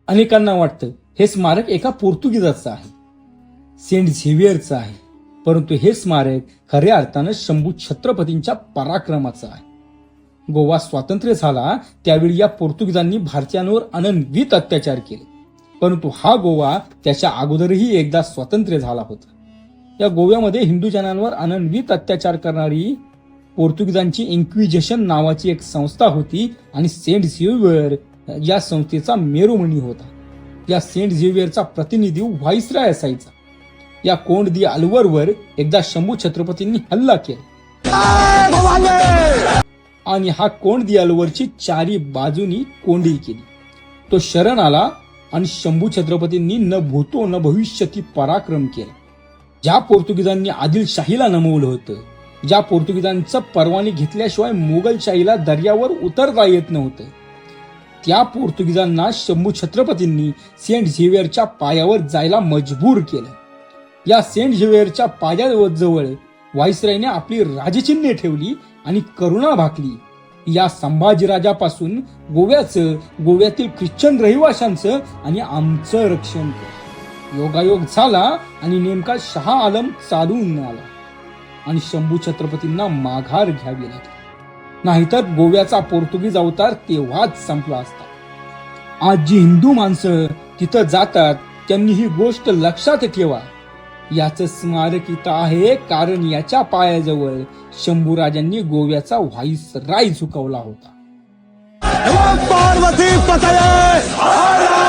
अनेकांना वाटतं हे स्मारक एका पोर्तुगीजाचं आहे, सेंट झेवियरचं आहे, परंतु हे स्मारक खऱ्या अर्थानं शंभू छत्रपतींच्या पराक्रमाचं आहे. गोवा स्वातंत्र्य झाला त्यावेळी या पोर्तुगीजांनी भारतीयांवर अनन्वित अत्याचार केले, परंतु हा गोवा त्याच्या अगोदरही एकदा स्वातंत्र्य झाला होता. या गोव्यामध्ये हिंदू जनांवर अनन्वित अत्याचार करणारी पोर्तुगीजांची इन्क्विजिशन नावाची एक संस्था होती आणि सेंट झेवियर या संस्थेचा मेरुमणी होता. या सेंट झेवियरचा प्रतिनिधी व्हाईसराय असायचा. या कोंड दी अलवरवर एकदा शंभू छत्रपतींनी हल्ला केला आणि हा कोंड दी अलवरची चारी बाजूनी कोंडी केली. तो शरण आला आणि शंभू छत्रपतींनी न भूतो न भविष्यती पराक्रम केला. ज्या पोर्तुगीजांनी आदिलशाहीला नमवलं होतं, ज्या पोर्तुगीजांचं परवानगी घेतल्याशिवाय मोगलशाहीला दर्यावर उतरता येत नव्हतं, त्या पोर्तुगीजांना शंभू छत्रपतींनी सेंट झेवियरच्या पायावर जायला मजबूर केलं. या सेंट झेवियरच्या पायाजवळ व्हाईसरायने आपली राजचिन्हे ठेवली आणि करुणा भाकली. या संभाजीराजापासून गोव्यातील ख्रिश्चन रहिवाशांचं आणि आमचं रक्षण केलं. योगायोग झाला आणि नेमका शहा आलम चालून आला आणि शंभू छत्रपतींना माघार घ्यावी लागली. नाहीतर गोव्याचा पोर्तुगीज अवतार तेव्हाच संपला असता. आज जी हिंदू माणसं तिथं जातात त्यांनी ही गोष्ट लक्षात ठेवा. याचं स्मारक इथं आहे कारण याच्या पायाजवळ शंभूराजांनी गोव्याचा व्हाईसराय झुकवला होता. पार्वती पतये